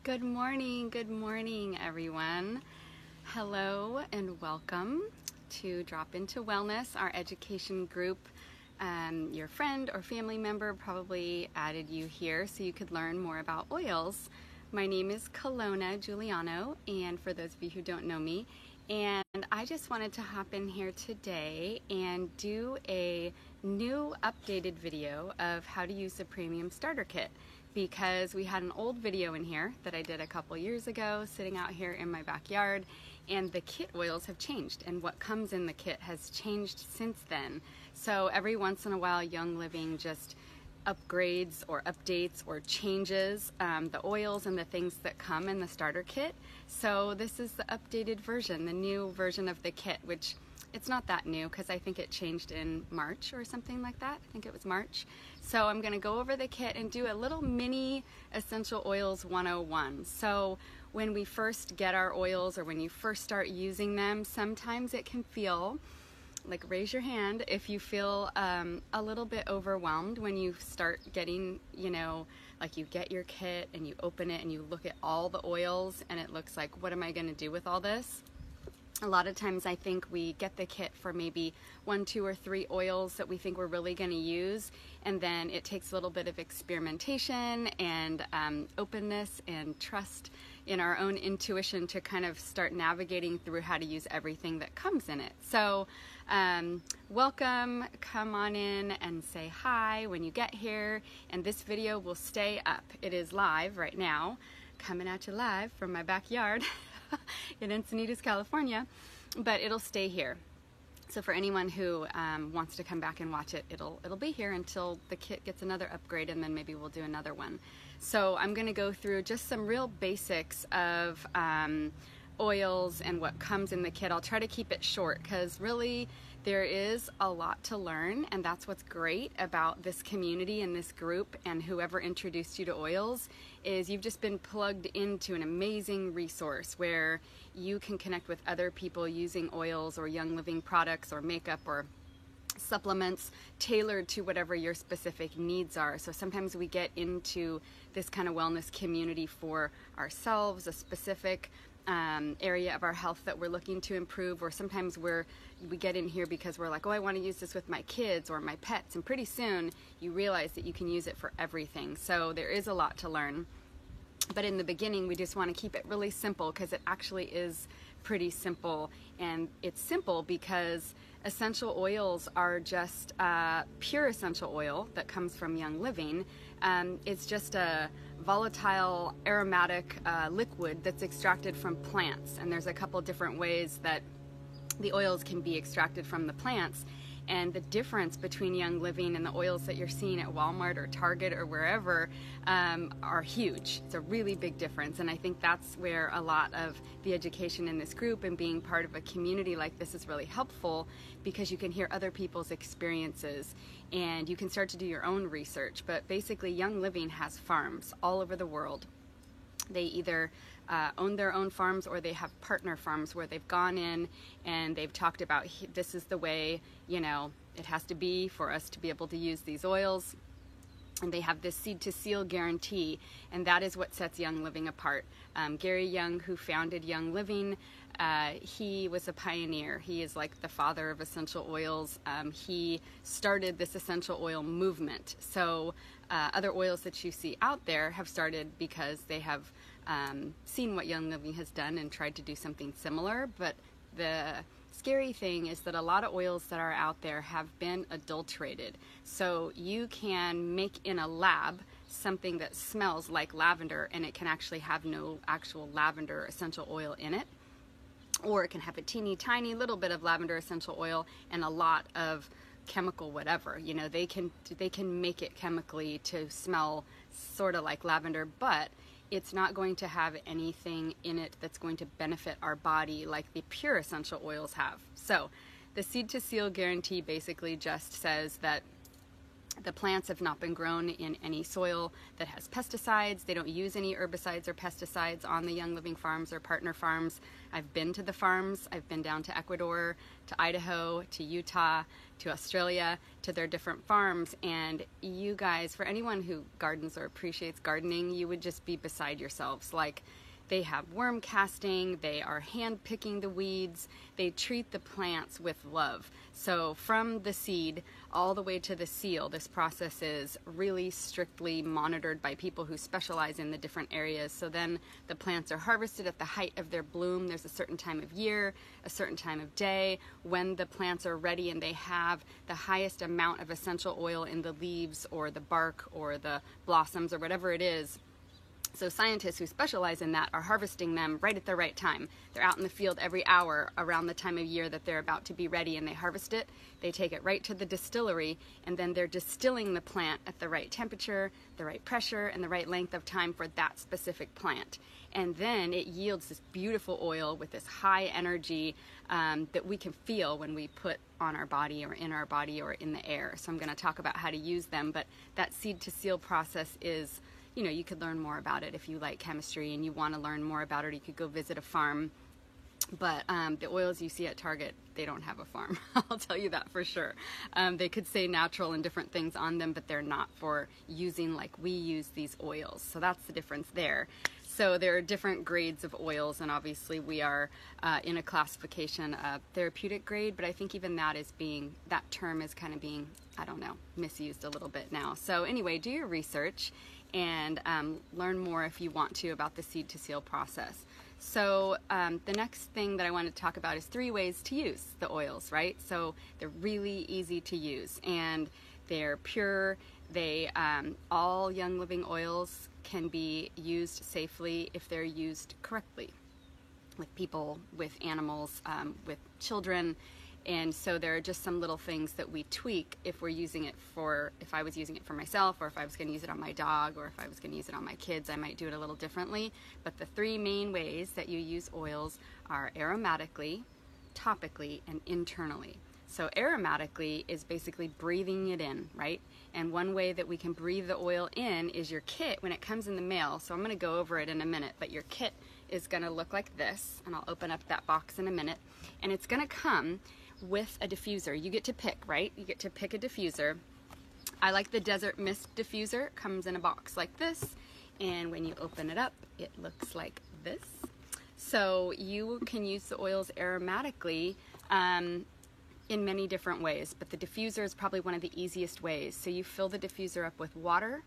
Good morning, everyone. Hello and welcome to Drop Into Wellness, our education group. Your friend or family member probably added you here so you could learn more about oils. My name is Colonna Giuliano, and for those of you who don't know me, and I just wanted to hop in here today and do a new updated video of how to use the Premium Starter Kit, because we had an old video in here that I did a couple years ago sitting out here in my backyard, and the kit oils have changed and what comes in the kit has changed since then. So every once in a while Young Living just upgrades or updates or changes the oils and the things that come in the starter kit. So this is the updated version, the new version of the kit, which it's not that new because I think it changed in March or something like that. I think it was March. So I'm going to go over the kit and do a little mini Essential Oils 101. So when we first get our oils or when you first start using them, sometimes it can feel like, raise your hand if you feel a little bit overwhelmed when you start getting, like you get your kit and you open it and you look at all the oils and it looks like, what am I going to do with all this? A lot of times I think we get the kit for maybe 1, 2, or 3 oils that we think we're really going to use, and then it takes a little bit of experimentation and openness and trust in our own intuition to kind of start navigating through how to use everything that comes in it. So welcome, come on in and say hi when you get here, and this video will stay up. It is live right now, coming at you live from my backyard in Encinitas, California, but it'll stay here. So for anyone who wants to come back and watch it, it'll be here until the kit gets another upgrade, and then maybe we'll do another one. So I'm going to go through just some real basics of oils and what comes in the kit. I'll try to keep it short because really there is a lot to learn, and that's what's great about this community and this group and whoever introduced you to oils is you've just been plugged into an amazing resource where you can connect with other people using oils or Young Living products or makeup or supplements tailored to whatever your specific needs are. So sometimes we get into this kind of wellness community for ourselves, a specific area of our health that we're looking to improve, or sometimes we get in here because we're like, oh, I want to use this with my kids or my pets, and pretty soon you realize that you can use it for everything. So there is a lot to learn, but in the beginning we just want to keep it really simple because it actually is pretty simple, and it's simple because essential oils are just pure essential oil that comes from Young Living. It's just a volatile aromatic liquid that's extracted from plants, and there's a couple different ways that the oils can be extracted from the plants, and the difference between Young Living and the oils that you're seeing at Walmart or Target or wherever are huge. It's a really big difference, and I think that's where a lot of the education in this group and being part of a community like this is really helpful, because you can hear other people's experiences and you can start to do your own research. But basically Young Living has farms all over the world. They either own their own farms or they have partner farms where they've gone in and they've talked about, this is the way, it has to be for us to be able to use these oils. And they have this seed to seal guarantee, and that is what sets Young Living apart. Gary Young, who founded Young Living, he was a pioneer. He is like the father of essential oils. He started this essential oil movement. So other oils that you see out there have started because they have seen what Young Living has done and tried to do something similar. But the scary thing is that a lot of oils that are out there have been adulterated. So you can make in a lab something that smells like lavender, and it can actually have no actual lavender essential oil in it. Or it can have a teeny tiny little bit of lavender essential oil and a lot of chemical whatever. They can make it chemically to smell sort of like lavender, but it's not going to have anything in it that's going to benefit our body like the pure essential oils have. So the seed to seal guarantee basically just says that The plants have not been grown in any soil that has pesticides. They don't use any herbicides or pesticides on the Young Living farms or partner farms. I've been to the farms. I've been down to Ecuador, to Idaho, to Utah, to Australia, to their different farms. And you guys, for anyone who gardens or appreciates gardening, you would just be beside yourselves. Like, they have worm casting, they are hand picking the weeds, they treat the plants with love. So from the seed all the way to the seal, this process is really strictly monitored by people who specialize in the different areas. So then the plants are harvested at the height of their bloom. There's a certain time of year, a certain time of day when the plants are ready and they have the highest amount of essential oil in the leaves or the bark or the blossoms or whatever it is. So scientists who specialize in that are harvesting them right at the right time. They're out in the field every hour around the time of year that they're about to be ready, and they harvest it. They take it right to the distillery, and then they're distilling the plant at the right temperature, the right pressure, and the right length of time for that specific plant. And then it yields this beautiful oil with this high energy that we can feel when we put on our body or in our body or in the air. So I'm going to talk about how to use them, but that seed to seal process is, you know, you could learn more about it if you like chemistry and you want to learn more about it. You could go visit a farm. But the oils you see at Target, they don't have a farm. I'll tell you that for sure. They could say natural and different things on them, but they're not for using like we use these oils. So that's the difference there. So there are different grades of oils, and obviously we are in a classification of therapeutic grade, but I think even that term is kind of being, I don't know, misused a little bit now. So anyway, do your research and learn more if you want to about the seed to seal process. So the next thing that I want to talk about is 3 ways to use the oils, right? So they're really easy to use and they're pure. They all Young Living oils can be used safely if they're used correctly with people, with animals, with children. And so there are just some little things that we tweak if we're using it if I was using it for myself, or if I was going to use it on my dog, or if I was going to use it on my kids, I might do it a little differently. But the 3 main ways that you use oils are aromatically, topically, and internally. So aromatically is basically breathing it in, right? And one way that we can breathe the oil in is your kit when it comes in the mail. So I'm going to go over it in a minute, but your kit is going to look like this, and I'll open up that box in a minute. And it's going to come with a diffuser. You get to pick, right? You get to pick a diffuser. I like the Desert Mist diffuser. It comes in a box like this, and when you open it up, it looks like this. So you can use the oils aromatically in many different ways, but the diffuser is probably one of the easiest ways. So you fill the diffuser up with water,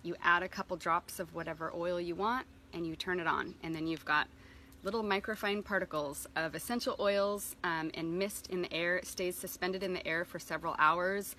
you add a couple drops of whatever oil you want, and you turn it on, and then you've got little microfine particles of essential oils and mist in the air. It stays suspended in the air for several hours.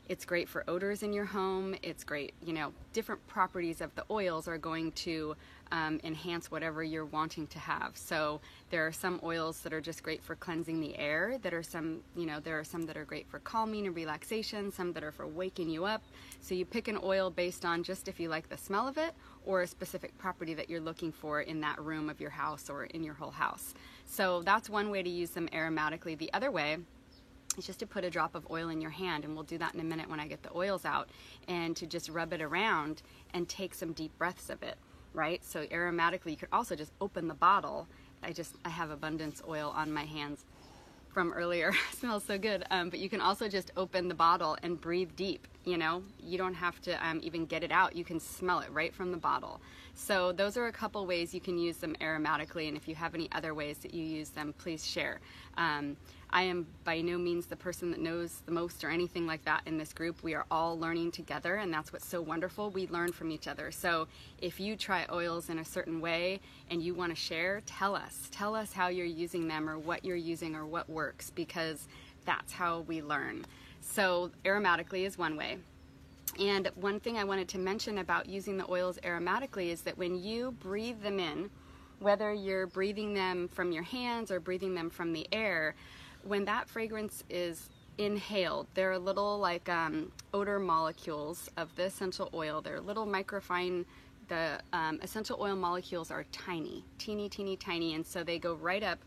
It's great for odors in your home. It's great, you know, different properties of the oils are going to enhance whatever you're wanting to have. So there are some oils that are just great for cleansing the air. There are some that are great for calming and relaxation, some that are for waking you up. So you pick an oil based on just if you like the smell of it or a specific property that you're looking for in that room of your house or in your whole house. So that's one way to use them aromatically. The other way is just to put a drop of oil in your hand, and we'll do that in a minute when I get the oils out, and to just rub it around and take some deep breaths of it, right? So aromatically, you could also just open the bottle. I have abundance oil on my hands from earlier. It smells so good. But you can also just open the bottle and breathe deep, you know? You don't have to even get it out. You can smell it right from the bottle. So those are a couple ways you can use them aromatically, and if you have any other ways that you use them, please share. I am by no means the person that knows the most or anything like that in this group. We are all learning together, and that's what's so wonderful. We learn from each other. So if you try oils in a certain way and you want to share, tell us. Tell us how you're using them or what you're using or what works, because that's how we learn. So aromatically is one way. And one thing I wanted to mention about using the oils aromatically is that when you breathe them in, whether you're breathing them from your hands or breathing them from the air, when that fragrance is inhaled, there are little like odor molecules of the essential oil. They're little microfine. The essential oil molecules are tiny, teeny, teeny, tiny, and so they go right up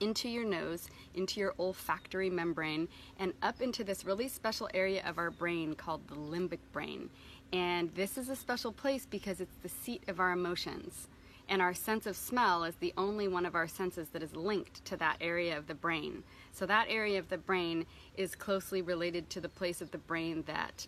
into your nose, into your olfactory membrane, and up into this really special area of our brain called the limbic brain. And this is a special place because it's the seat of our emotions. And our sense of smell is the only one of our senses that is linked to that area of the brain. So that area of the brain is closely related to the place of the brain that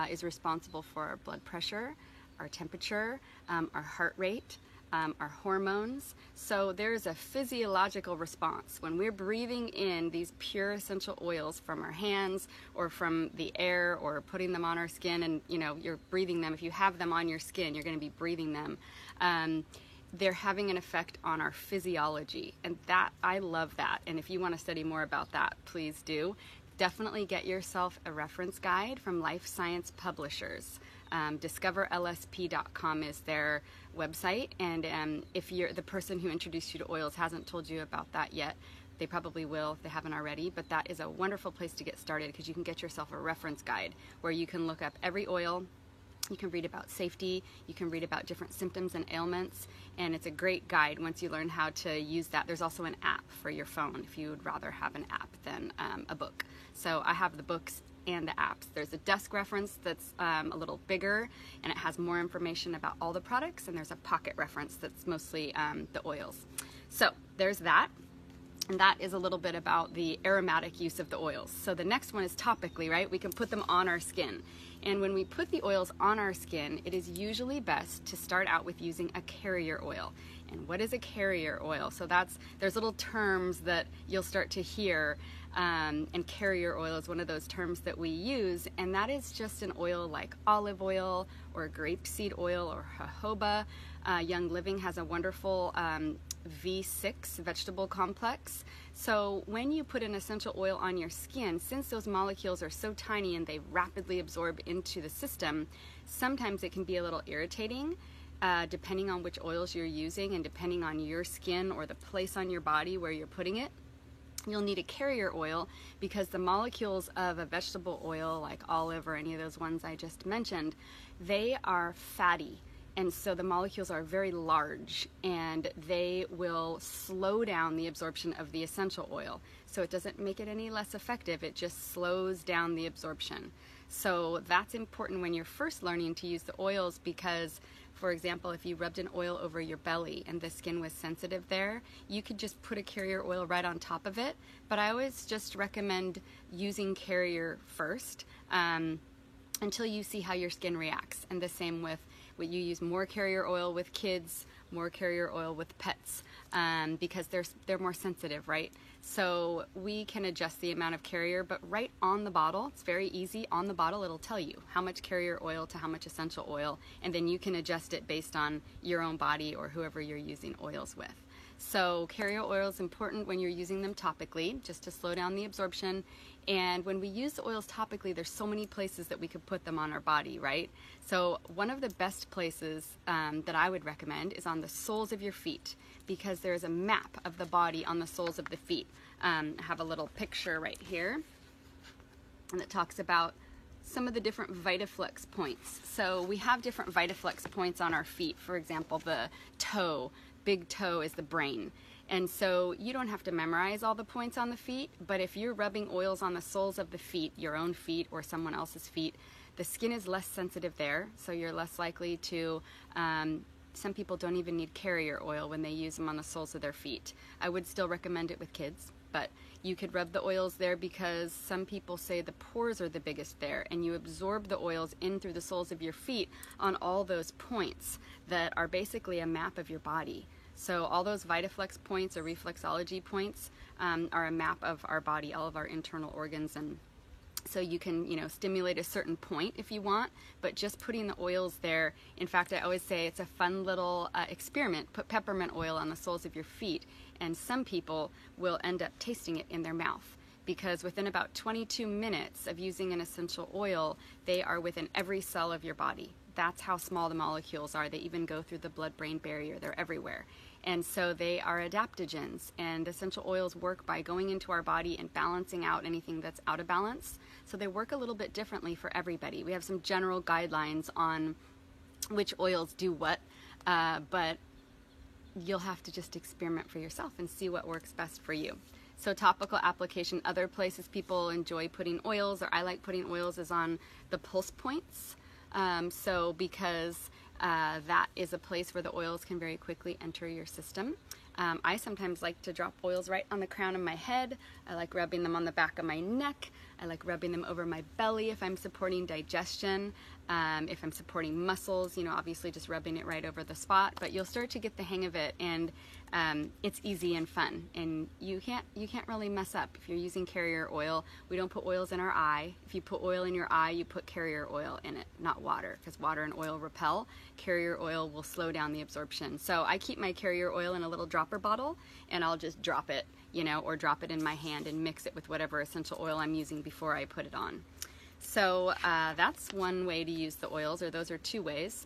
is responsible for our blood pressure, our temperature, our heart rate, our hormones. So there's a physiological response. When we're breathing in these pure essential oils from our hands or from the air or putting them on our skin, and you're breathing them, if you have them on your skin, you're going to be breathing them. They're having an effect on our physiology, and that, I love that. And if you want to study more about that, please do. Definitely get yourself a reference guide from Life Science Publishers. DiscoverLSP.com is their website, and if the person who introduced you to oils hasn't told you about that yet, they probably will if they haven't already, but that is a wonderful place to get started because you can get yourself a reference guide where you can look up every oil. You can read about safety, you can read about different symptoms and ailments, and it's a great guide once you learn how to use that. There's also an app for your phone if you would rather have an app than a book. So I have the books and the apps. There's a desk reference that's a little bigger and it has more information about all the products, and there's a pocket reference that's mostly the oils. So there's that. And that is a little bit about the aromatic use of the oils. So the next one is topically, right? We can put them on our skin. And when we put the oils on our skin, it is usually best to start out with using a carrier oil. And what is a carrier oil? So there's little terms that you'll start to hear, and carrier oil is one of those terms that we use, and that is just an oil like olive oil or grapeseed oil or jojoba. Young Living has a wonderful V6 vegetable complex. So when you put an essential oil on your skin, since those molecules are so tiny and they rapidly absorb into the system, sometimes it can be a little irritating depending on which oils you're using and depending on your skin or the place on your body where you're putting it. You'll need a carrier oil because the molecules of a vegetable oil like olive or any of those ones I just mentioned, they are fatty. And so the molecules are very large and they will slow down the absorption of the essential oil. So it doesn't make it any less effective, it just slows down the absorption. So that's important when you're first learning to use the oils because, for example, if you rubbed an oil over your belly and the skin was sensitive there, you could just put a carrier oil right on top of it. But I always just recommend using carrier first until you see how your skin reacts. And the same with you use more carrier oil with kids, more carrier oil with pets, because they're more sensitive, right? So we can adjust the amount of carrier, but right on the bottle, it's very easy. On the bottle, it'll tell you how much carrier oil to how much essential oil, and then you can adjust it based on your own body or whoever you're using oils with. So carrier oil is important when you're using them topically, just to slow down the absorption. And when we use the oils topically, there's so many places that we could put them on our body, right? So one of the best places that I would recommend is on the soles of your feet, because there's a map of the body on the soles of the feet. I have a little picture right here, and it talks about some of the different VitaFlex points. So we have different VitaFlex points on our feet. For example, the toe, big toe is the brain. And so you don't have to memorize all the points on the feet, but if you're rubbing oils on the soles of the feet, your own feet or someone else's feet, the skin is less sensitive there, so you're less likely to, some people don't even need carrier oil when they use them on the soles of their feet. I would still recommend it with kids, but you could rub the oils there because some people say the pores are the biggest there, and you absorb the oils in through the soles of your feet on all those points that are basically a map of your body. So all those VitaFlex points or reflexology points are a map of our body, all of our internal organs, and so you can, stimulate a certain point if you want, but just putting the oils there. In fact, I always say it's a fun little experiment. Put peppermint oil on the soles of your feet, and some people will end up tasting it in their mouth, because within about 22 minutes of using an essential oil, they are within every cell of your body. That's how small the molecules are. They even go through the blood-brain barrier. They're everywhere. And so they are adaptogens, and essential oils work by going into our body and balancing out anything that's out of balance. So they work a little bit differently for everybody. We have some general guidelines on which oils do what, but you'll have to just experiment for yourself and see what works best for you. So topical application, other places people enjoy putting oils, or I like putting oils, is on the pulse points. So because that is a place where the oils can very quickly enter your system. I sometimes like to drop oils right on the crown of my head. I like rubbing them on the back of my neck. I like rubbing them over my belly if I'm supporting digestion. If I'm supporting muscles, obviously just rubbing it right over the spot. But you'll start to get the hang of it, and it's easy and fun. And you can't really mess up if you're using carrier oil. We don't put oils in our eye. If you put oil in your eye, you put carrier oil in it, not water, because water and oil repel. Carrier oil will slow down the absorption. So I keep my carrier oil in a little dropper bottle, and I'll just drop it, or drop it in my hand and mix it with whatever essential oil I'm using before I put it on. So that's one way to use the oils, or those are two ways,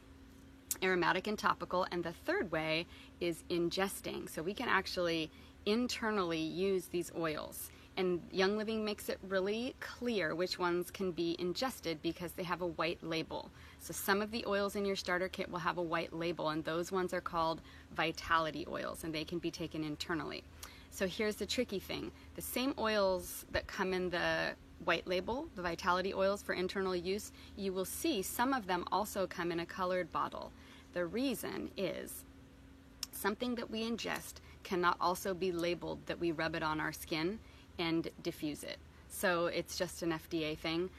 aromatic and topical. And the third way is ingesting. So we can actually internally use these oils. And Young Living makes it really clear which ones can be ingested because they have a white label. So some of the oils in your starter kit will have a white label, and those ones are called vitality oils, and they can be taken internally. So here's the tricky thing. The same oils that come in the white label, the vitality oils for internal use, you will see some of them also come in a colored bottle. The reason is something that we ingest cannot also be labeled that we rub it on our skin and diffuse it. So it's just an FDA thing.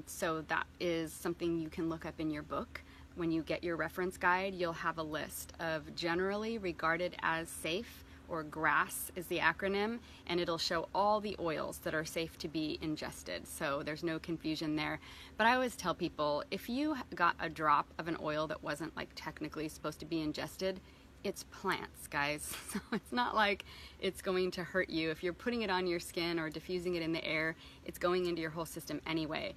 So that is something you can look up in your book. When you get your reference guide, you'll have a list of generally regarded as safe, or GRAS is the acronym, and it'll show all the oils that are safe to be ingested. So there's no confusion there. But I always tell people, if you got a drop of an oil that wasn't technically supposed to be ingested, it's plants, guys. So it's not like it's going to hurt you. If you're putting it on your skin or diffusing it in the air, it's going into your whole system anyway.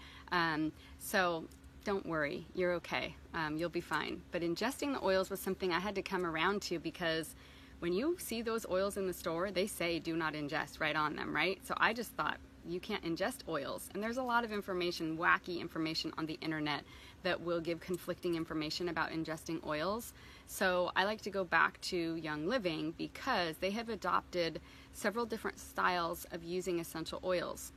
So don't worry, you're okay. You'll be fine. But ingesting the oils was something I had to come around to, because when you see those oils in the store, they say do not ingest right on them, right? So I just thought, you can't ingest oils. And there's a lot of information, wacky information on the internet that will give conflicting information about ingesting oils. So I like to go back to Young Living because they have adopted several different styles of using essential oils,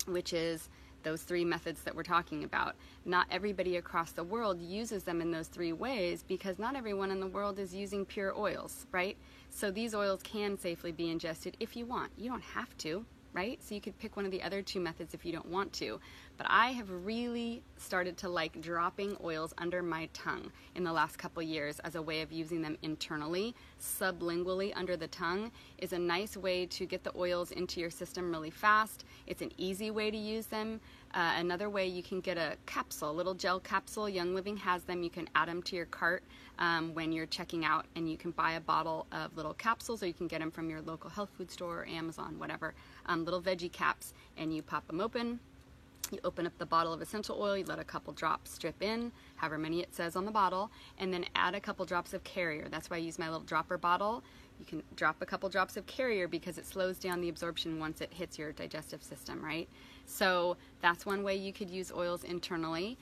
which is those three methods that we're talking about. Not everybody across the world uses them in those three ways because not everyone in the world is using pure oils, right? So these oils can safely be ingested if you want. You don't have to, right? So you could pick one of the other two methods if you don't want to. But I have really started to like dropping oils under my tongue in the last couple years as a way of using them internally. Sublingually under the tongue is a nice way to get the oils into your system really fast. It's an easy way to use them. Another way, you can get a capsule, a little gel capsule. Young Living has them. You can add them to your cart when you're checking out, and you can buy a bottle of little capsules, or you can get them from your local health food store or Amazon, whatever. Little veggie caps, and you pop them open. You open up the bottle of essential oil, you let a couple drops drip in, however many it says on the bottle, and then add a couple drops of carrier. That's why I use my little dropper bottle. You can drop a couple drops of carrier because it slows down the absorption once it hits your digestive system, right? So that's one way you could use oils internally,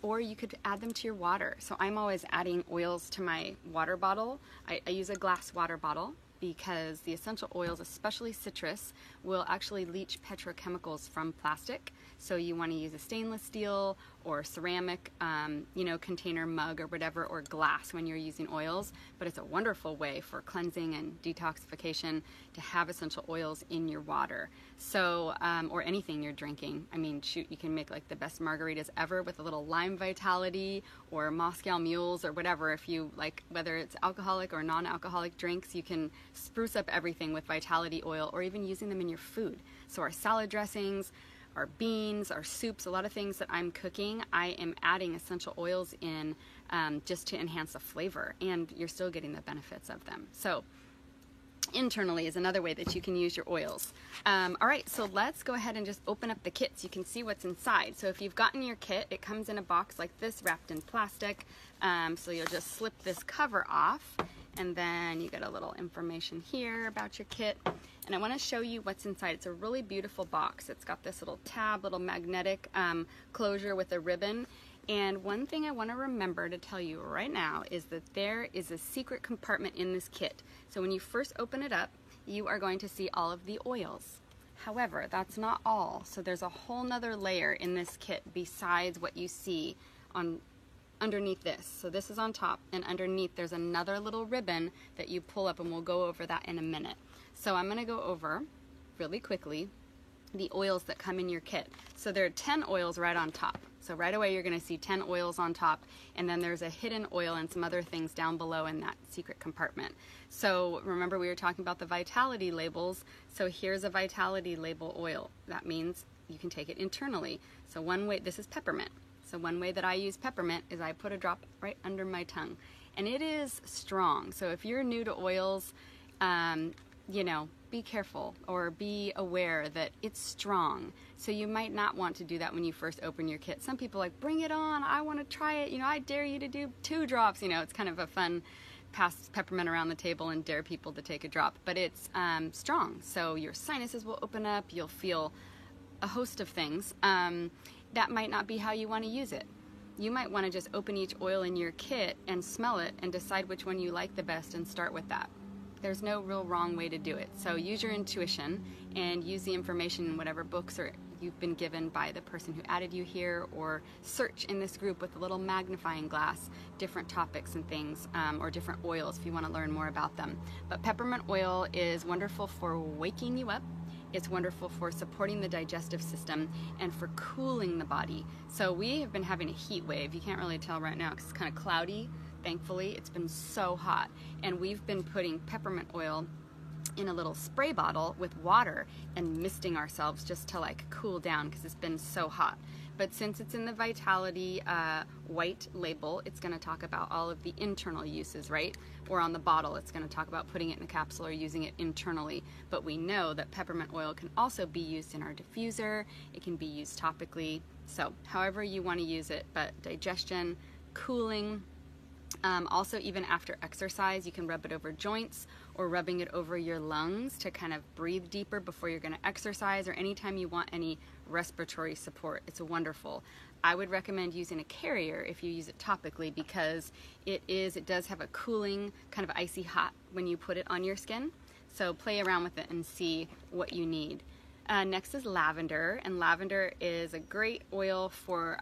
or you could add them to your water. So I'm always adding oils to my water bottle. I use a glass water bottle because the essential oils, especially citrus, will actually leach petrochemicals from plastic. So you want to use a stainless steel or ceramic, container, mug or whatever, or glass when you're using oils. But it's a wonderful way for cleansing and detoxification to have essential oils in your water. So, or anything you're drinking. I mean, shoot, you can make like the best margaritas ever with a little lime vitality or Moscow mules or whatever. If you like, whether it's alcoholic or non-alcoholic drinks, you can spruce up everything with vitality oil, or even using them in your food. So our salad dressings, our beans, our soups, a lot of things that I'm cooking, I am adding essential oils in just to enhance the flavor, and you're still getting the benefits of them. So internally is another way that you can use your oils. All right, so let's go ahead and just open up the kit so you can see what's inside. So if you've gotten your kit, it comes in a box like this, wrapped in plastic. So you'll just slip this cover off, and then you get a little information here about your kit. And I want to show you what's inside. It's a really beautiful box. It's got this little tab, little magnetic closure with a ribbon. And one thing I want to remember to tell you right now is that there is a secret compartment in this kit. So when you first open it up, you are going to see all of the oils. However, that's not all. So there's a whole nother layer in this kit besides what you see on underneath this. So this is on top, and underneath there's another little ribbon that you pull up, and we'll go over that in a minute. So I'm going to go over really quickly the oils that come in your kit. So there are 10 oils right on top. So right away you're going to see 10 oils on top, and then there's a hidden oil and some other things down below in that secret compartment. So remember we were talking about the vitality labels. So here's a vitality label oil. That means you can take it internally. So one way, this is peppermint. So one way that I use peppermint is I put a drop right under my tongue. And it is strong. So if you're new to oils, you know, be careful or be aware that it's strong. So you might not want to do that when you first open your kit. Some people are like, bring it on, I want to try it, you know, I dare you to do 2 drops. You know, it's kind of a fun pass peppermint around the table and dare people to take a drop. But it's strong, so your sinuses will open up, you'll feel a host of things. That might not be how you want to use it. You might want to just open each oil in your kit and smell it and decide which one you like the best and start with that. There's no real wrong way to do it. So use your intuition and use the information in whatever books or you've been given by the person who added you here, or search in this group with a little magnifying glass different topics and things, or different oils if you want to learn more about them. But peppermint oil is wonderful for waking you up. It's wonderful for supporting the digestive system and for cooling the body. So we have been having a heat wave. You can't really tell right now because it's kind of cloudy. Thankfully, it's been so hot, and we've been putting peppermint oil in a little spray bottle with water and misting ourselves just to like cool down because it's been so hot. But since it's in the Vitality white label, it's going to talk about all of the internal uses, right? Or on the bottle, it's going to talk about putting it in a capsule or using it internally. But we know that peppermint oil can also be used in our diffuser. It can be used topically. So however you want to use it, but digestion, cooling. Also, even after exercise, you can rub it over joints or rubbing it over your lungs to kind of breathe deeper before you're going to exercise, or anytime you want any respiratory support. It's wonderful. I would recommend using a carrier if you use it topically, because it does have a cooling, kind of icy hot when you put it on your skin. So play around with it and see what you need. Next is lavender, and lavender is a great oil for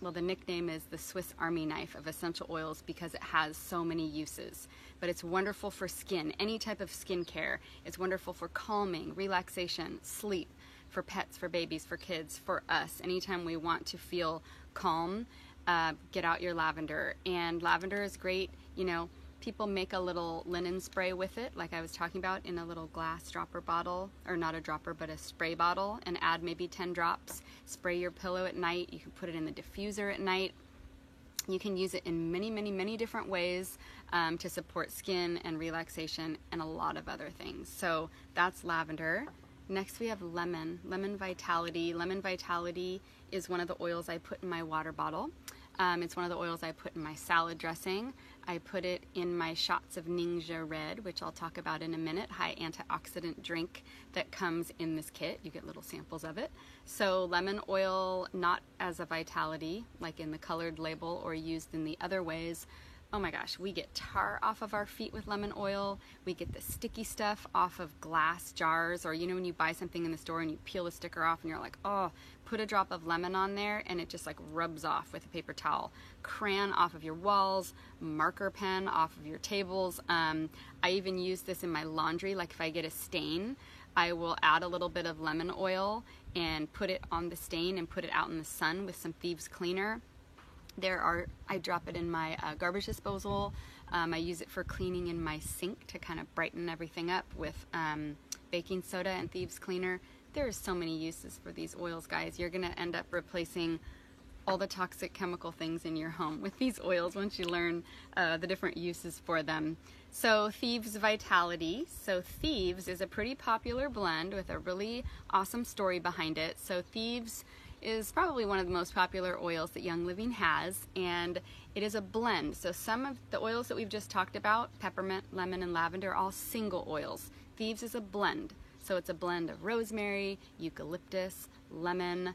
well, the nickname is the Swiss Army knife of essential oils because it has so many uses. But it's wonderful for skin, any type of skin care. It's wonderful for calming, relaxation, sleep, for pets, for babies, for kids, for us. Anytime we want to feel calm, get out your lavender. And lavender is great, you know, people make a little linen spray with it, like I was talking about, in a little glass dropper bottle, or not a dropper, but a spray bottle, and add maybe 10 drops. Spray your pillow at night. You can put it in the diffuser at night. You can use it in many, many, many different ways to support skin and relaxation and a lot of other things. So that's lavender. Next we have lemon, lemon vitality. Lemon vitality is one of the oils I put in my water bottle. It's one of the oils I put in my salad dressing. I put it in my shots of Ningxia Red, which I'll talk about in a minute, high antioxidant drink that comes in this kit. You get little samples of it. So lemon oil, not as a vitality, like in the colored label or used in the other ways. Oh my gosh, we get tar off of our feet with lemon oil. We get the sticky stuff off of glass jars, or you know when you buy something in the store and you peel the sticker off and you're like, oh, put a drop of lemon on there and it just like rubs off with a paper towel. Crayon off of your walls, marker pen off of your tables. I even use this in my laundry, like if I get a stain, I will add a little bit of lemon oil and put it on the stain and put it out in the sun with some Thieves Cleaner. I drop it in my garbage disposal. I use it for cleaning in my sink to kind of brighten everything up with baking soda and Thieves Cleaner. There are so many uses for these oils, guys. You're gonna end up replacing all the toxic chemical things in your home with these oils once you learn the different uses for them. So Thieves Vitality. So Thieves is a pretty popular blend with a really awesome story behind it. So Thieves is probably one of the most popular oils that Young Living has, and it is a blend. So some of the oils that we've just talked about, peppermint, lemon, and lavender, are all single oils. Thieves is a blend. So it's a blend of rosemary, eucalyptus, lemon,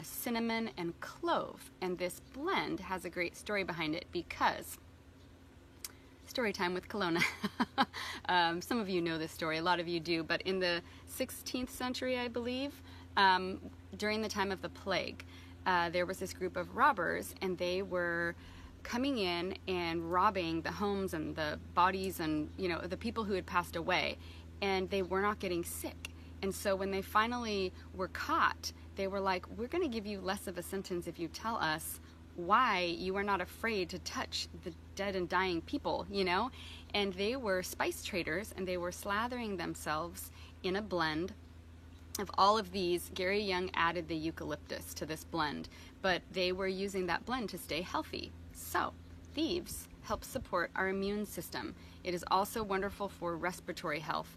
cinnamon, and clove. And this blend has a great story behind it because, story time with Kelowna. Some of you know this story, a lot of you do, but in the 16th century, I believe, during the time of the plague, there was this group of robbers, and they were coming in and robbing the homes and the bodies and, you know, the people who had passed away, and they were not getting sick. And so when they finally were caught, they were like, we're going to give you less of a sentence if you tell us why you are not afraid to touch the dead and dying people, you know? And they were spice traders, and they were slathering themselves in a blend of all of these. Gary Young added the eucalyptus to this blend, but they were using that blend to stay healthy. So, thieves help support our immune system. It is also wonderful for respiratory health.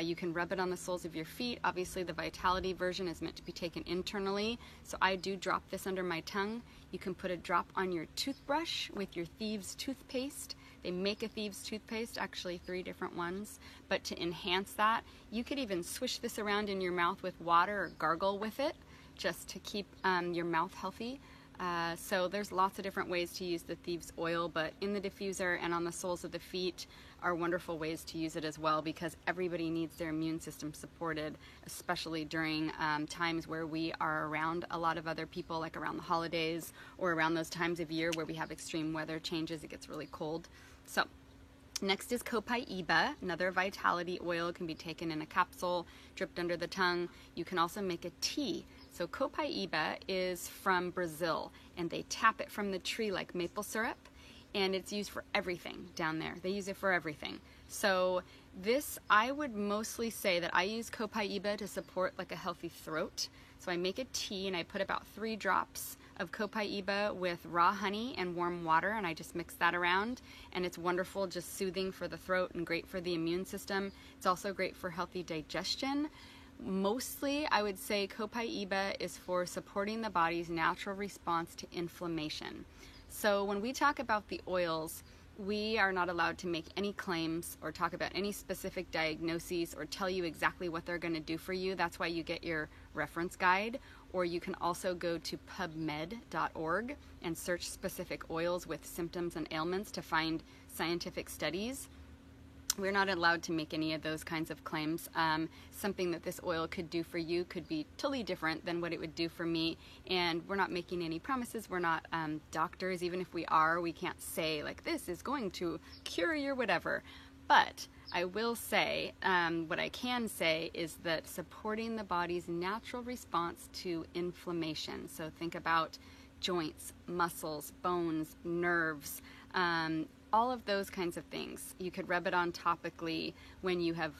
You can rub it on the soles of your feet. Obviously, the Vitality version is meant to be taken internally, so I do drop this under my tongue. You can put a drop on your toothbrush with your Thieves toothpaste. They make a Thieves toothpaste, actually 3 different ones, but to enhance that, you could even swish this around in your mouth with water or gargle with it just to keep your mouth healthy. So there's lots of different ways to use the Thieves oil, but in the diffuser and on the soles of the feet are wonderful ways to use it as well, because everybody needs their immune system supported, especially during times where we are around a lot of other people, like around the holidays or around those times of year where we have extreme weather changes. It gets really cold. So next is Copaiba, another Vitality oil. Can be taken in a capsule, dripped under the tongue. You can also make a tea. So Copaiba is from Brazil, and they tap it from the tree like maple syrup, and it's used for everything down there. They use it for everything. So this, I would mostly say that I use Copaiba to support like a healthy throat. So I make a tea, and I put about 3 drops of Copaiba with raw honey and warm water, and I just mix that around, and it's wonderful, just soothing for the throat and great for the immune system. It's also great for healthy digestion. Mostly, I would say Copaiba is for supporting the body's natural response to inflammation. So when we talk about the oils, we are not allowed to make any claims or talk about any specific diagnoses or tell you exactly what they're going to do for you. That's why you get your reference guide, or you can also go to pubmed.org and search specific oils with symptoms and ailments to find scientific studies. We're not allowed to make any of those kinds of claims. Something that this oil could do for you could be totally different than what it would do for me, and we're not making any promises. We're not doctors. Even if we are, we can't say like this is going to cure your whatever. But I will say, what I can say is that supporting the body's natural response to inflammation. So think about joints, muscles, bones, nerves, all of those kinds of things. You could rub it on topically when you have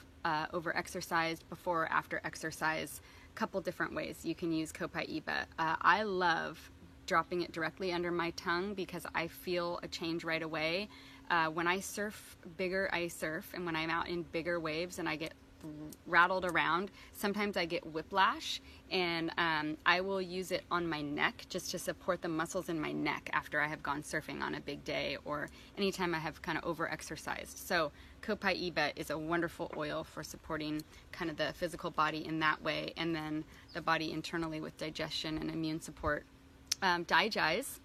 over-exercised, before or after exercise. A couple different ways you can use Copaiba. I love dropping it directly under my tongue because I feel a change right away. When I surf bigger, and when I'm out in bigger waves and I get rattled around, sometimes I get whiplash, and I will use it on my neck just to support the muscles in my neck after I have gone surfing on a big day or anytime I have kind of over-exercised. So Copaiba is a wonderful oil for supporting kind of the physical body in that way, and then the body internally with digestion and immune support. Digize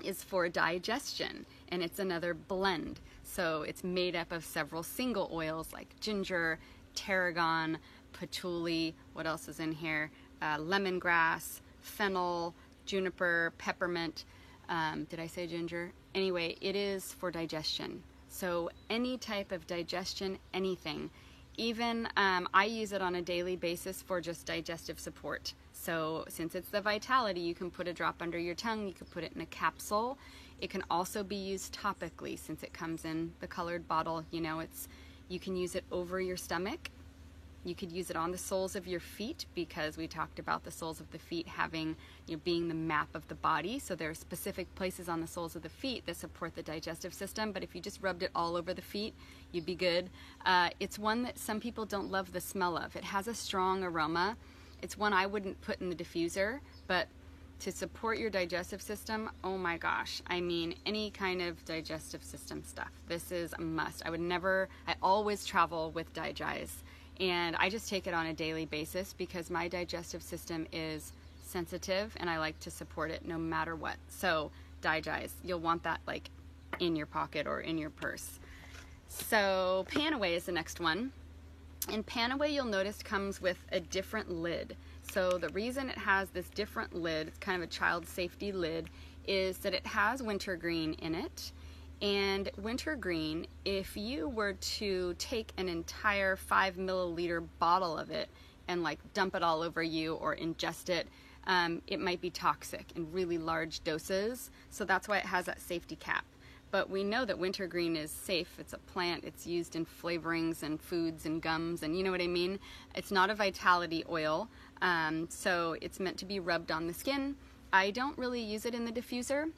is for digestion, and it's another blend. So it's made up of several single oils like ginger, tarragon, patchouli, what else is in here? Lemongrass, fennel, juniper, peppermint. Did I say ginger? Anyway, it is for digestion. So any type of digestion, anything. Even I use it on a daily basis for just digestive support. So since it's the Vitality, you can put a drop under your tongue, you could put it in a capsule. It can also be used topically since it comes in the colored bottle. You know, you can use it over your stomach. You could use it on the soles of your feet because we talked about the soles of the feet having, being the map of the body. So there are specific places on the soles of the feet that support the digestive system. But if you just rubbed it all over the feet, you'd be good. It's one that some people don't love the smell of. It has a strong aroma. It's one I wouldn't put in the diffuser, but to support your digestive system, oh my gosh, I mean, any kind of digestive system stuff. This is a must. I always travel with Digize, and I just take it on a daily basis because my digestive system is sensitive, and I like to support it no matter what. So DiGize, you'll want that like in your pocket or in your purse. So Panaway is the next one. And Panaway, you'll notice, comes with a different lid. So the reason it has this different lid, it's kind of a child safety lid, is that it has wintergreen in it. And wintergreen, if you were to take an entire 5 milliliter bottle of it and like dump it all over you or ingest it, it might be toxic in really large doses. So that's why it has that safety cap. But we know that wintergreen is safe. It's a plant. It's used in flavorings and foods and gums, and you know what I mean? It's not a vitality oil, so it's meant to be rubbed on the skin. I don't really use it in the diffuser,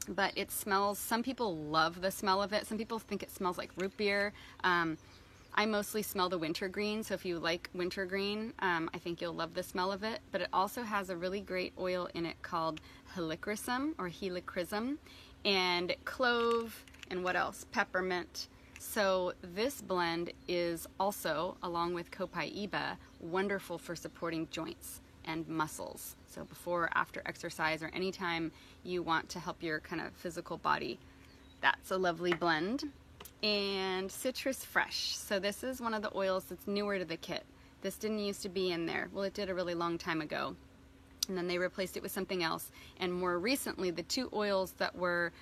but it smells, some people love the smell of it. Some people think it smells like root beer. I mostly smell the wintergreen, so if you like wintergreen, I think you'll love the smell of it. But it also has a really great oil in it called helichrysum or helichrysum, and clove, and what else? Peppermint. So this blend is also, along with Copaiba, wonderful for supporting joints and muscles. So before or after exercise, or anytime you want to help your kind of physical body, that's a lovely blend. And Citrus Fresh. So this is one of the oils that's newer to the kit. This didn't used to be in there. Well, it did a really long time ago. And then they replaced it with something else. And more recently, the two oils that were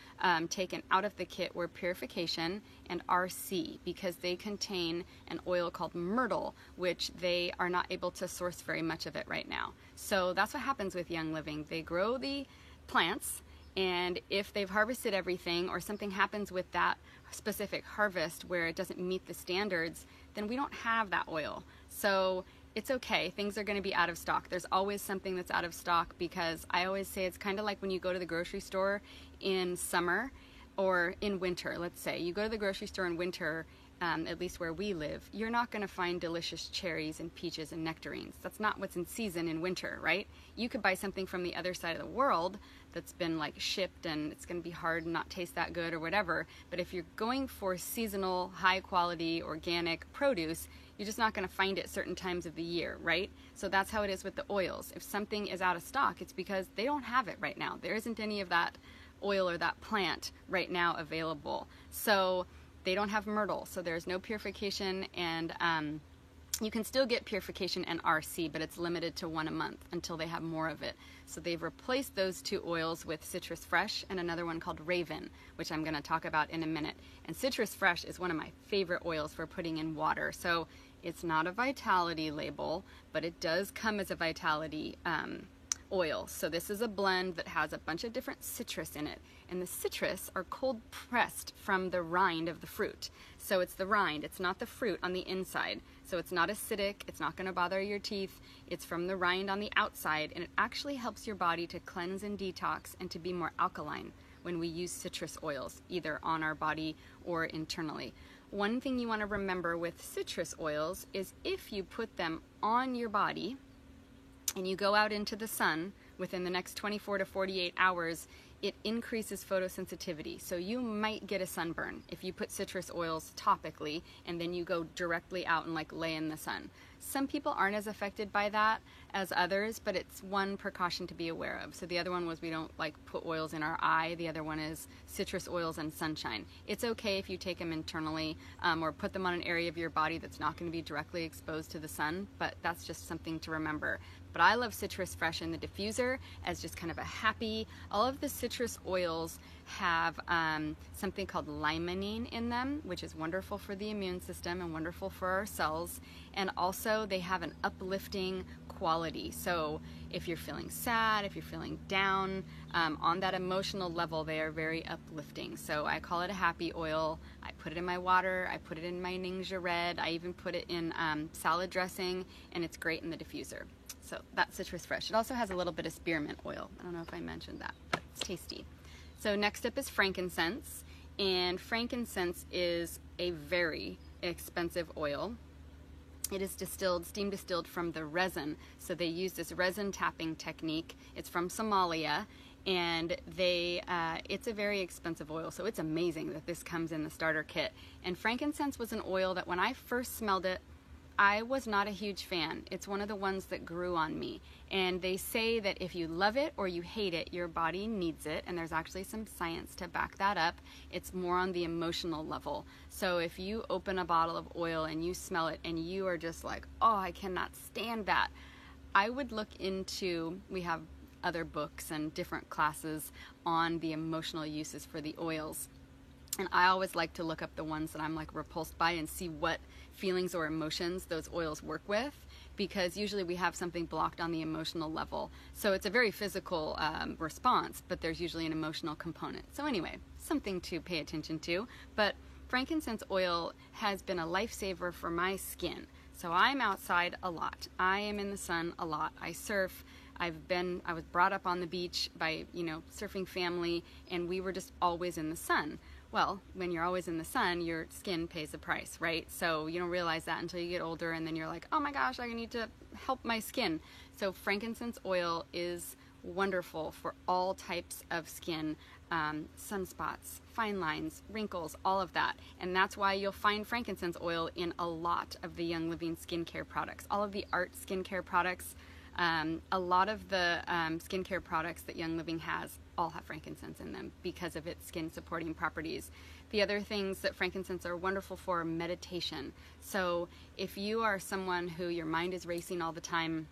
taken out of the kit were Purification and RC, because they contain an oil called myrtle, which they are not able to source very much of it right now. So that's what happens with Young Living. They grow the plants, and if they've harvested everything or something happens with that specific harvest where it doesn't meet the standards, then we don't have that oil. So it's okay, things are going to be out of stock. There's always something that's out of stock, because I always say it's kind of like when you go to the grocery store in summer or in winter. Let's say you go to the grocery store in winter, at least where we live, you're not going to find delicious cherries and peaches and nectarines. That's not what's in season in winter, right? You could buy something from the other side of the world that's been like shipped, and it's going to be hard and not taste that good or whatever. But if you're going for seasonal, high quality, organic produce, you're just not going to find it certain times of the year, right? So that's how it is with the oils. If something is out of stock, it's because they don't have it right now. There isn't any of that oil or that plant right now available. So they don't have myrtle, so there's no Purification, and you can still get Purification and RC, but it's limited to 1 a month until they have more of it. So they've replaced those two oils with Citrus Fresh and another one called Raven, which I'm going to talk about in a minute. And Citrus Fresh is one of my favorite oils for putting in water. So it's not a vitality label, but it does come as a vitality oil. So this is a blend that has a bunch of different citrus in it, and the citrus are cold pressed from the rind of the fruit. So it's the rind, it's not the fruit on the inside. So it's not acidic, it's not going to bother your teeth. It's from the rind on the outside, and it actually helps your body to cleanse and detox and to be more alkaline when we use citrus oils, either on our body or internally. One thing you want to remember with citrus oils is if you put them on your body and you go out into the sun within the next 24 to 48 hours, it increases photosensitivity. So you might get a sunburn if you put citrus oils topically and then you go directly out and like lay in the sun. Some people aren't as affected by that as others, but it's one precaution to be aware of. So the other one was we don't like put oils in our eye. The other one is citrus oils and sunshine. It's okay if you take them internally or put them on an area of your body that's not going to be directly exposed to the sun, but that's just something to remember. But I love Citrus Fresh in the diffuser as just kind of a happy, all of the citrus oils have something called limonene in them, which is wonderful for the immune system and wonderful for our cells. And also they have an uplifting quality. So if you're feeling sad, if you're feeling down, on that emotional level, they are very uplifting. So I call it a happy oil. I put it in my water, I put it in my Ningxia Red, I even put it in salad dressing, and it's great in the diffuser. So that's Citrus Fresh. It also has a little bit of spearmint oil. I don't know if I mentioned that, but it's tasty. So next up is frankincense, and frankincense is a very expensive oil. It is distilled, steam distilled from the resin. So they use this resin tapping technique. It's from Somalia, and it's a very expensive oil. So it's amazing that this comes in the starter kit. And frankincense was an oil that when I first smelled it, I was not a huge fan. It's one of the ones that grew on me. And they say that if you love it or you hate it, your body needs it. And there's actually some science to back that up. It's more on the emotional level. So if you open a bottle of oil and you smell it and you are just like, oh, I cannot stand that, I would look into, we have other books and different classes on the emotional uses for the oils. And I always like to look up the ones that I'm like repulsed by and see what feelings or emotions those oils work with, because usually we have something blocked on the emotional level. So it's a very physical response, but there's usually an emotional component. So anyway, something to pay attention to. But frankincense oil has been a lifesaver for my skin. So I'm outside a lot. I am in the sun a lot. I surf. I was brought up on the beach by, surfing family, and we were just always in the sun. Well, when you're always in the sun, your skin pays a price, right? So you don't realize that until you get older, and then you're like, oh my gosh, I need to help my skin. So frankincense oil is wonderful for all types of skin, sunspots, fine lines, wrinkles, all of that. And that's why you'll find frankincense oil in a lot of the Young Living skincare products. All of the art skincare products, a lot of the skincare products that Young Living has all have frankincense in them because of its skin supporting properties. The other things that frankincense are wonderful for are meditation. So if you are someone who your mind is racing all the time,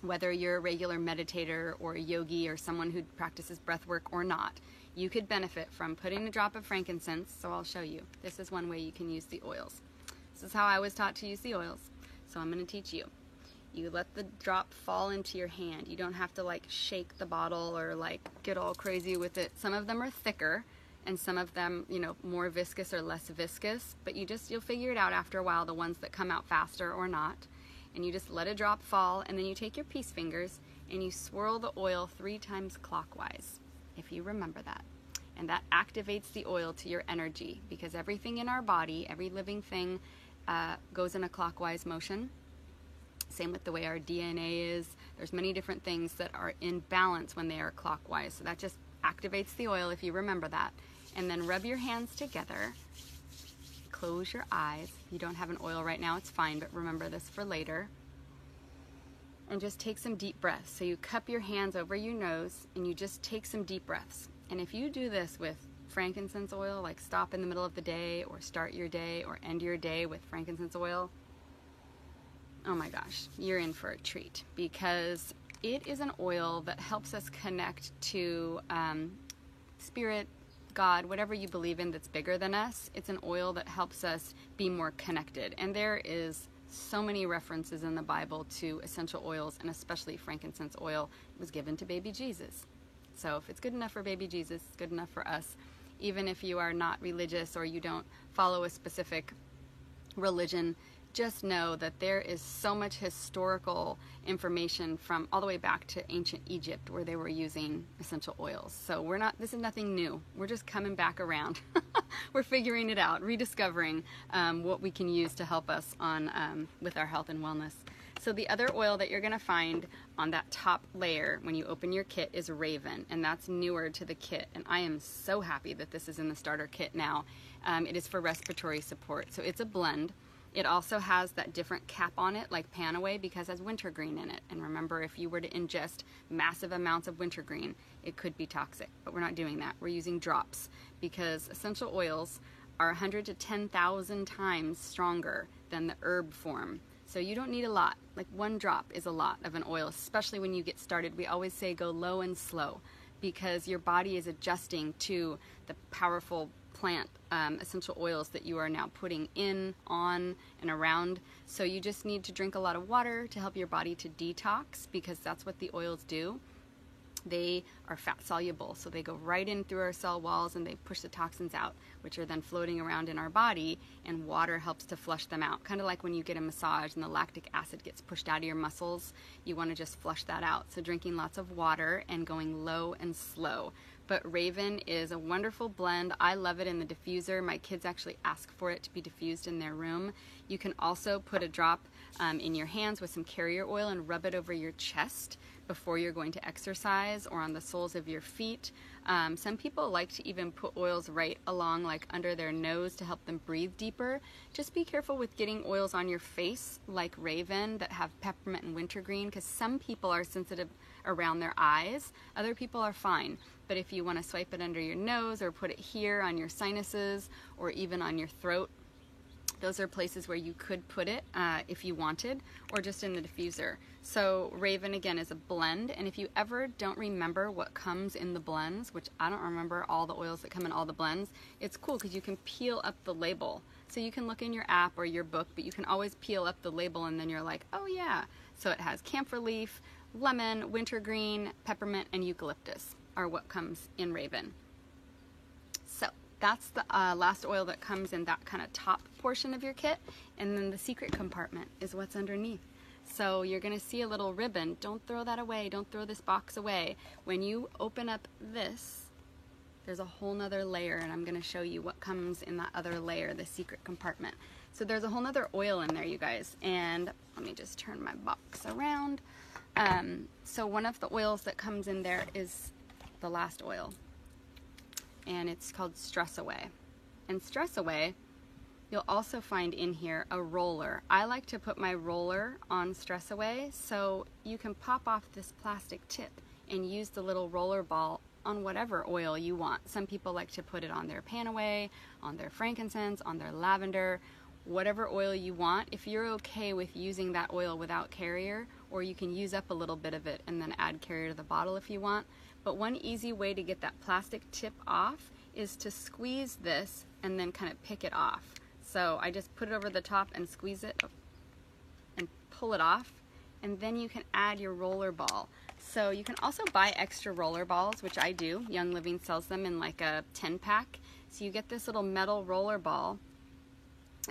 whether you're a regular meditator or a yogi or someone who practices breath work or not, you could benefit from putting a drop of frankincense. So I'll show you. This is one way you can use the oils. This is how I was taught to use the oils. So I'm going to teach you. You let the drop fall into your hand. You don't have to like shake the bottle or like get all crazy with it. Some of them are thicker and some of them, more viscous or less viscous, but you'll figure it out after a while, the ones that come out faster or not. And you just let a drop fall, and then you take your peace fingers and you swirl the oil 3 times clockwise, if you remember that. And that activates the oil to your energy, because everything in our body, every living thing, goes in a clockwise motion. Same with the way our DNA is. There's many different things that are in balance when they are clockwise. So that just activates the oil, if you remember that. And then rub your hands together. Close your eyes. If you don't have an oil right now, it's fine, but remember this for later. And just take some deep breaths. So you cup your hands over your nose and you just take some deep breaths. And if you do this with frankincense oil, like stop in the middle of the day or start your day or end your day with frankincense oil, oh my gosh, you're in for a treat, because it is an oil that helps us connect to spirit, God, whatever you believe in that's bigger than us. It's an oil that helps us be more connected. And there is so many references in the Bible to essential oils, and especially frankincense oil. It was given to baby Jesus. So if it's good enough for baby Jesus, it's good enough for us. Even if you are not religious or you don't follow a specific religion, just know that there is so much historical information from all the way back to ancient Egypt where they were using essential oils. So this is nothing new. We're just coming back around. We're figuring it out, rediscovering what we can use to help us on with our health and wellness. So the other oil that you're going to find on that top layer when you open your kit is Raven, and that's newer to the kit. And I am so happy that this is in the starter kit now. It is for respiratory support. So it's a blend. It also has that different cap on it, like Panaway, because it has wintergreen in it. And remember, if you were to ingest massive amounts of wintergreen, it could be toxic. But we're not doing that. We're using drops, because essential oils are 100 to 10,000 times stronger than the herb form. So you don't need a lot. Like 1 drop is a lot of an oil, especially when you get started. We always say go low and slow, because your body is adjusting to the powerful plant essential oils that you are now putting in, on, and around. So you just need to drink a lot of water to help your body to detox, because that's what the oils do. They are fat soluble, so they go right in through our cell walls and they push the toxins out, which are then floating around in our body, and water helps to flush them out. Kind of like when you get a massage and the lactic acid gets pushed out of your muscles, you want to just flush that out. So drinking lots of water and going low and slow. But Raven is a wonderful blend. I love it in the diffuser. My kids actually ask for it to be diffused in their room. You can also put a drop in your hands with some carrier oil and rub it over your chest before you're going to exercise, or on the soles of your feet. Some people like to even put oils right along, like under their nose, to help them breathe deeper. Just be careful with getting oils on your face like Raven that have peppermint and wintergreen, because some people are sensitive around their eyes. Other people are fine. But if you want to swipe it under your nose or put it here on your sinuses or even on your throat, those are places where you could put it if you wanted, or just in the diffuser. So Raven, again, is a blend, and if you ever don't remember what comes in the blends, which I don't remember all the oils that come in all the blends, it's cool because you can peel up the label. So you can look in your app or your book, but you can always peel up the label and then you're like, oh yeah. So it has camphor leaf, lemon, wintergreen, peppermint, and eucalyptus are what comes in Raven. So that's the last oil that comes in that kind of top portion of your kit, and then the secret compartment is what's underneath. So you're going to see a little ribbon. Don't throw that away. Don't throw this box away. When you open up this, there's a whole nother layer, and I'm going to show you what comes in that other layer, the secret compartment. So there's a whole nother oil in there, you guys, and let me just turn my box around. So one of the oils that comes in there is the last oil, and it's called Stress Away. And Stress Away, you'll also find in here a roller. I like to put my roller on Stress Away, so you can pop off this plastic tip and use the little roller ball on whatever oil you want. Some people like to put it on their Panaway, on their frankincense, on their lavender, whatever oil you want. If you're okay with using that oil without carrier, or you can use up a little bit of it and then add carrier to the bottle if you want. But one easy way to get that plastic tip off is to squeeze this and then kind of pick it off. So I just put it over the top and squeeze it and pull it off, and then you can add your roller ball. So you can also buy extra roller balls, which I do. Young Living sells them in like a 10-pack. So you get this little metal roller ball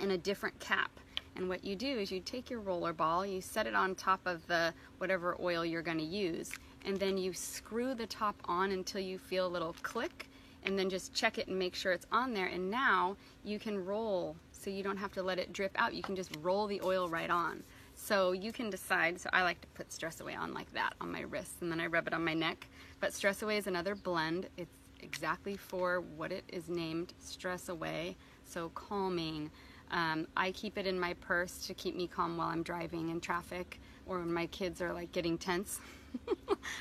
in a different cap. And what you do is you take your roller ball, you set it on top of the whatever oil you're going to use, and then you screw the top on until you feel a little click, and then just check it and make sure it's on there. And now you can roll, so you don't have to let it drip out. You can just roll the oil right on. So you can decide. So I like to put Stress Away on like that on my wrist, and then I rub it on my neck. But Stress Away is another blend. It's exactly for what it is named, Stress Away. So calming. I keep it in my purse to keep me calm while I'm driving in traffic, or when my kids are like getting tense.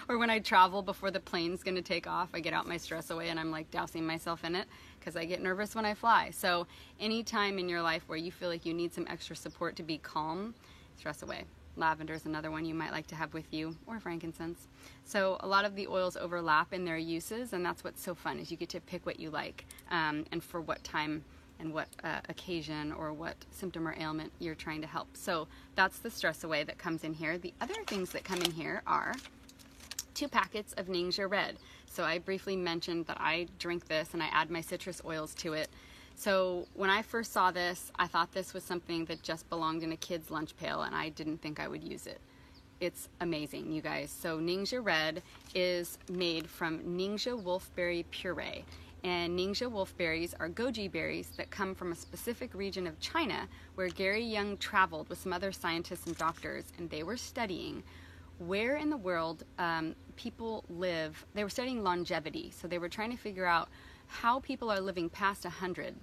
Or when I travel before the plane's going to take off, I get out my Stress Away and I'm like dousing myself in it because I get nervous when I fly. So anytime in your life where you feel like you need some extra support to be calm, Stress Away. Lavender is another one you might like to have with you, or frankincense. So a lot of the oils overlap in their uses, and that's what's so fun, is you get to pick what you like and for what time and what occasion or what symptom or ailment you're trying to help. So that's the Stress Away that comes in here. The other things that come in here are 2 packets of Ningxia Red. So I briefly mentioned that I drink this and I add my citrus oils to it. So when I first saw this, I thought this was something that just belonged in a kid's lunch pail, and I didn't think I would use it. It's amazing, you guys. So Ningxia Red is made from Ningxia wolfberry puree. And Ningxia wolfberries are goji berries that come from a specific region of China where Gary Young traveled with some other scientists and doctors, and they were studying where in the world people live. They were studying longevity, so they were trying to figure out how people are living past 100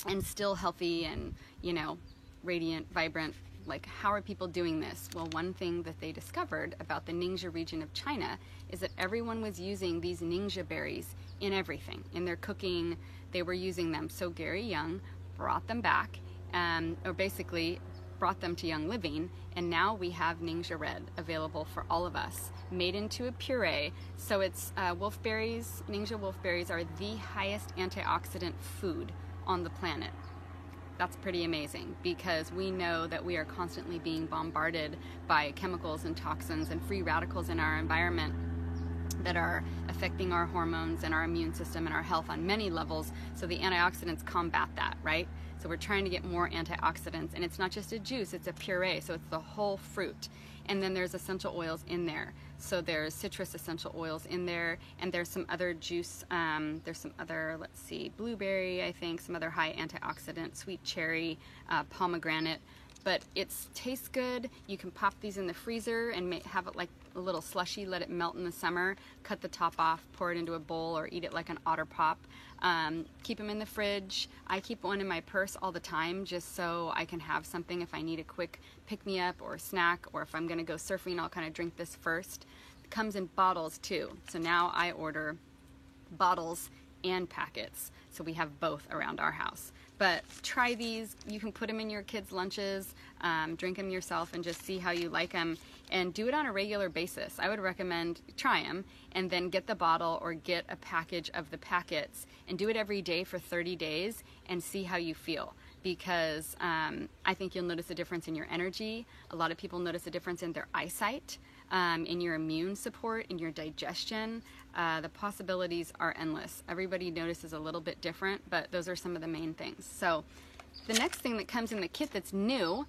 and still healthy and, you know, radiant, vibrant. Like, how are people doing this? Well, one thing that they discovered about the Ningxia region of China is that everyone was using these Ningxia berries in everything. In their cooking, they were using them. So Gary Young brought them back, or basically brought them to Young Living, and now we have Ningxia Red available for all of us, made into a puree. So it's wolfberries. Ningxia wolfberries are the highest antioxidant food on the planet. That's pretty amazing, because we know that we are constantly being bombarded by chemicals and toxins and free radicals in our environment that are affecting our hormones and our immune system and our health on many levels. So the antioxidants combat that, right? So we're trying to get more antioxidants, and it's not just a juice, it's a puree, so it's the whole fruit. And then there's essential oils in there. So there's citrus essential oils in there, and there's some other juice, there's some other, let's see, blueberry, I think, some other high antioxidant, sweet cherry, pomegranate. But it tastes good. You can pop these in the freezer and have it like a little slushy, let it melt in the summer, cut the top off, pour it into a bowl, or eat it like an Otter Pop. Keep them in the fridge. I keep one in my purse all the time just so I can have something if I need a quick pick-me-up or a snack, or if I'm going to go surfing, I'll kind of drink this first. It comes in bottles too, so now I order bottles and packets, so we have both around our house. But try these. You can put them in your kids' lunches, drink them yourself, and just see how you like them, and do it on a regular basis. I would recommend try them and then get the bottle or get a package of the packets and do it every day for 30 days and see how you feel, because I think you'll notice a difference in your energy. A lot of people notice a difference in their eyesight, in your immune support, in your digestion. The possibilities are endless. Everybody notices a little bit different, but those are some of the main things. So the next thing that comes in the kit that's new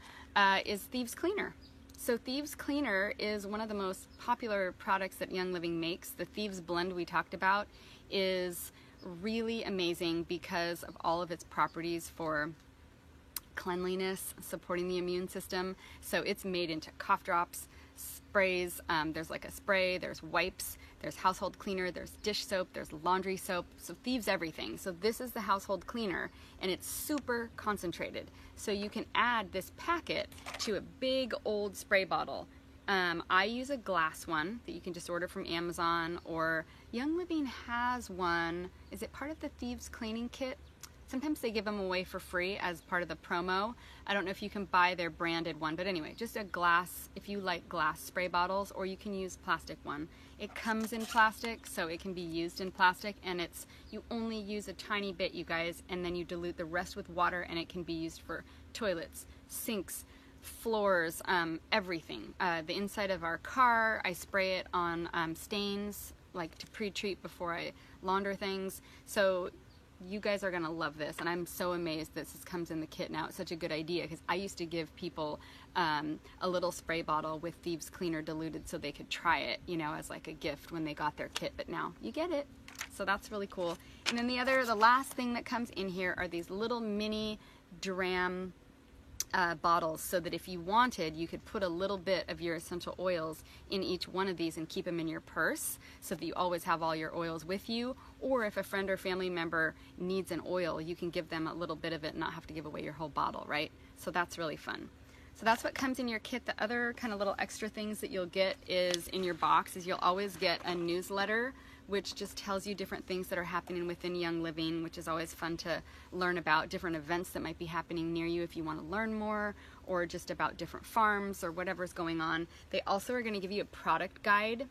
is Thieves Cleaner. So Thieves Cleaner is one of the most popular products that Young Living makes. The Thieves blend we talked about is really amazing because of all of its properties for cleanliness, supporting the immune system. So it's made into cough drops, sprays, there's like a spray, there's wipes, there's household cleaner, there's dish soap, there's laundry soap, so Thieves everything. So this is the household cleaner, and it's super concentrated. So you can add this packet to a big old spray bottle. I use a glass one that you can just order from Amazon, or Young Living has one. Is it part of the Thieves cleaning kit? Sometimes they give them away for free as part of the promo. I don't know if you can buy their branded one, but anyway, just a glass, if you like glass spray bottles, or you can use plastic one. It comes in plastic, so it can be used in plastic, and you only use a tiny bit, you guys, and then you dilute the rest with water, and it can be used for toilets, sinks, floors, everything. The inside of our car, I spray it on stains, like to pre-treat before I launder things. So you guys are gonna love this, and I'm so amazed that this comes in the kit now. It's such a good idea, because I used to give people a little spray bottle with Thieves Cleaner diluted so they could try it, you know, as like a gift when they got their kit, but now you get it. So that's really cool. And then the last thing that comes in here are these little mini Dram bottles, so that if you wanted, you could put a little bit of your essential oils in each one of these and keep them in your purse, so that you always have all your oils with you. Or if a friend or family member needs an oil, you can give them a little bit of it and not have to give away your whole bottle, right? So that's really fun. So that's what comes in your kit. The other kind of little extra things that you'll get is in your box is you'll always get a newsletter, which just tells you different things that are happening within Young Living, which is always fun to learn about, different events that might be happening near you if you want to learn more, or just about different farms or whatever's going on. They also are going to give you a product guide.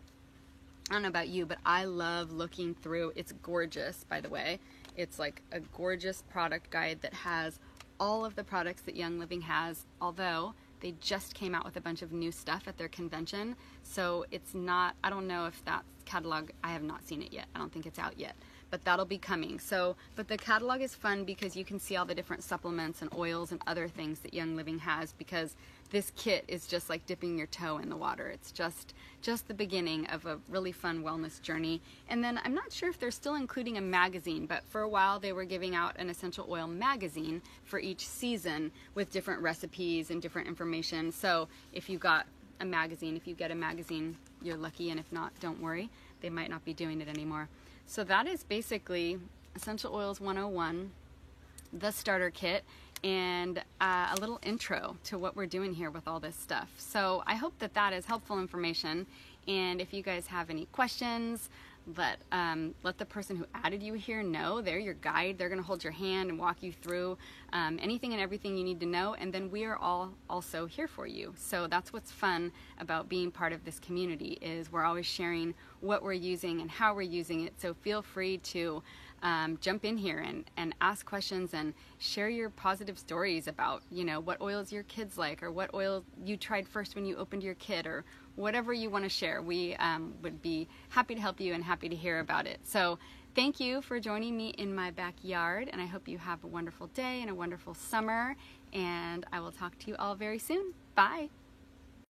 I don't know about you, but I love looking through. It's gorgeous, by the way. It's like a gorgeous product guide that has all of the products that Young Living has, although they just came out with a bunch of new stuff at their convention. So it's not, I don't know if that catalog, I have not seen it yet. I don't think it's out yet, but that'll be coming. So, but the catalog is fun because you can see all the different supplements and oils and other things that Young Living has, because this kit is just like dipping your toe in the water. It's just the beginning of a really fun wellness journey. And then I'm not sure if they're still including a magazine, but for a while they were giving out an essential oil magazine for each season with different recipes and different information. So if you got a magazine, if you get a magazine, you're lucky, and if not, don't worry. They might not be doing it anymore. So that is basically Essential Oils 101, the starter kit, and a little intro to what we're doing here with all this stuff. So I hope that that is helpful information, and if you guys have any questions, let the person who added you here know. They're your guide. They're going to hold your hand and walk you through anything and everything you need to know, and then we are all also here for you. So that's what's fun about being part of this community, is we're always sharing what we're using and how we're using it. So feel free to jump in here and ask questions and share your positive stories about, you know, what oils your kids like, or what oil you tried first when you opened your kit, or whatever you want to share. We would be happy to help you and happy to hear about it. So thank you for joining me in my backyard, and I hope you have a wonderful day and a wonderful summer, and I will talk to you all very soon. Bye.